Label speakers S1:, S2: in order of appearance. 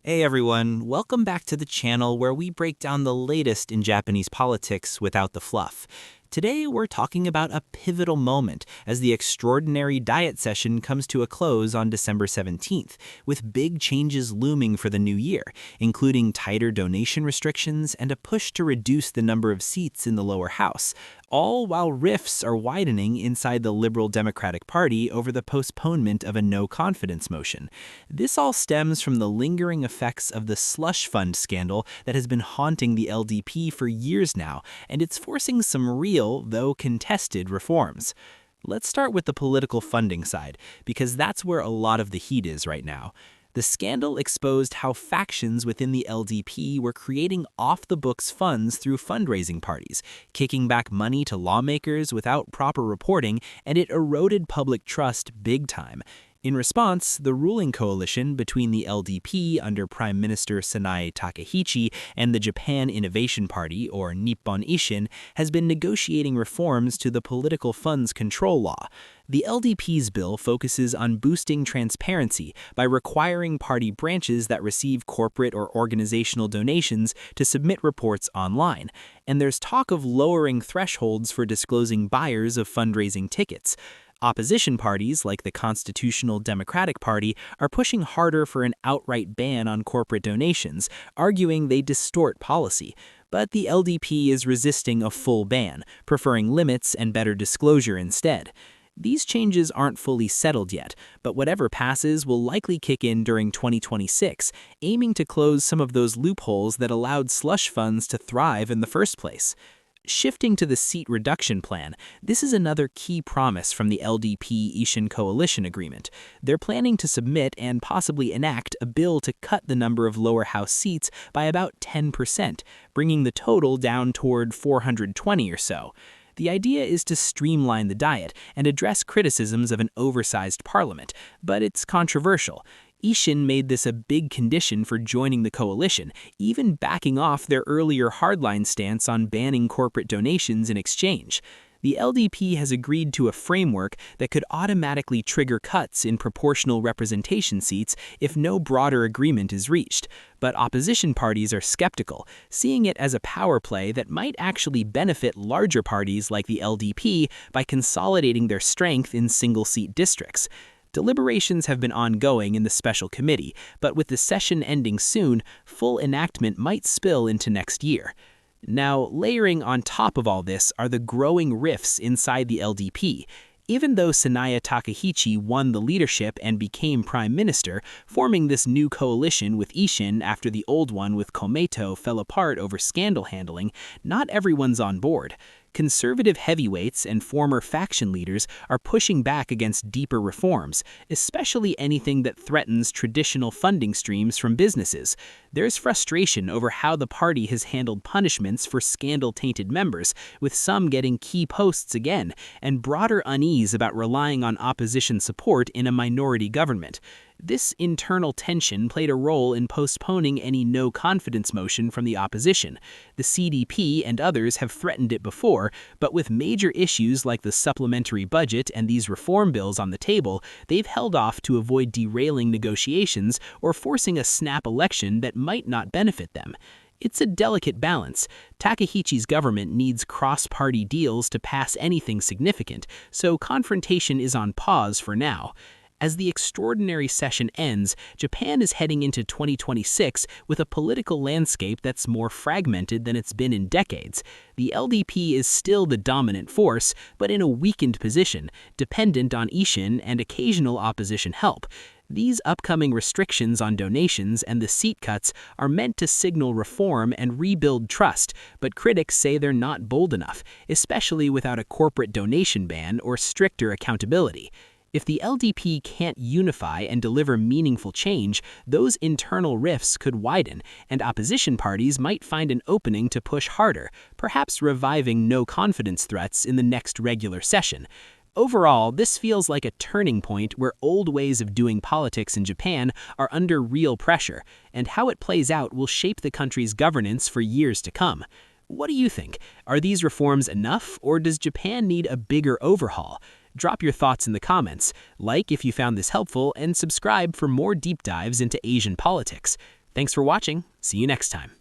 S1: Hey everyone, welcome back to the channel where we break down the latest in Japanese politics without the fluff. Today we're talking about a pivotal moment as the extraordinary diet session comes to a close on December 17th, with big changes looming for the new year, including tighter donation restrictions and a push to reduce the number of seats in the lower house, all while rifts are widening inside the Liberal Democratic Party over the postponement of a no-confidence motion. This all stems from the lingering effects of the slush fund scandal that has been haunting the LDP for years now, and it's forcing some real, though contested, reforms. Let's start with the political funding side, because that's where a lot of the heat is right now. The scandal exposed how factions within the LDP were creating off-the-books funds through fundraising parties, kicking back money to lawmakers without proper reporting, and it eroded public trust big time. In response, the ruling coalition between the LDP under Prime Minister Sanae Takaichi and the Japan Innovation Party, or Nippon Ishin, has been negotiating reforms to the political funds control law. The LDP's bill focuses on boosting transparency by requiring party branches that receive corporate or organizational donations to submit reports online, and there's talk of lowering thresholds for disclosing buyers of fundraising tickets. Opposition parties, like the Constitutional Democratic Party, are pushing harder for an outright ban on corporate donations, arguing they distort policy. But the LDP is resisting a full ban, preferring limits and better disclosure instead. These changes aren't fully settled yet, but whatever passes will likely kick in during 2026, aiming to close some of those loopholes that allowed slush funds to thrive in the first place. Shifting to the seat reduction plan, this is another key promise from the LDP-Ishin coalition agreement. They're planning to submit and possibly enact a bill to cut the number of lower house seats by about 10%, bringing the total down toward 420 or so. The idea is to streamline the diet and address criticisms of an oversized parliament, but it's controversial. Ishin made this a big condition for joining the coalition, even backing off their earlier hardline stance on banning corporate donations in exchange. The LDP has agreed to a framework that could automatically trigger cuts in proportional representation seats if no broader agreement is reached, but opposition parties are skeptical, seeing it as a power play that might actually benefit larger parties like the LDP by consolidating their strength in single-seat districts. Deliberations have been ongoing in the special committee, but with the session ending soon, full enactment might spill into next year. Now, layering on top of all this are the growing rifts inside the LDP. Even though Sanae Takaichi won the leadership and became prime minister, forming this new coalition with Ishin after the old one with Komeito fell apart over scandal handling, not everyone's on board. Conservative heavyweights and former faction leaders are pushing back against deeper reforms, especially anything that threatens traditional funding streams from businesses. There's frustration over how the party has handled punishments for scandal-tainted members, with some getting key posts again, and broader unease about relying on opposition support in a minority government. This internal tension played a role in postponing any no-confidence motion from the opposition. The CDP and others have threatened it before, but with major issues like the supplementary budget and these reform bills on the table, they've held off to avoid derailing negotiations or forcing a snap election that might not benefit them. It's a delicate balance. Takaichi's government needs cross-party deals to pass anything significant, so confrontation is on pause for now. As the extraordinary session ends, Japan is heading into 2026 with a political landscape that's more fragmented than it's been in decades. The LDP is still the dominant force, but in a weakened position, dependent on Ishin and occasional opposition help. These upcoming restrictions on donations and the seat cuts are meant to signal reform and rebuild trust, but critics say they're not bold enough, especially without a corporate donation ban or stricter accountability. If the LDP can't unify and deliver meaningful change, those internal rifts could widen, and opposition parties might find an opening to push harder, perhaps reviving no-confidence threats in the next regular session. Overall, this feels like a turning point where old ways of doing politics in Japan are under real pressure, and how it plays out will shape the country's governance for years to come. What do you think? Are these reforms enough, or does Japan need a bigger overhaul? Drop your thoughts in the comments, like if you found this helpful, and subscribe for more deep dives into Asian politics.
S2: Thanks for watching. See you next time.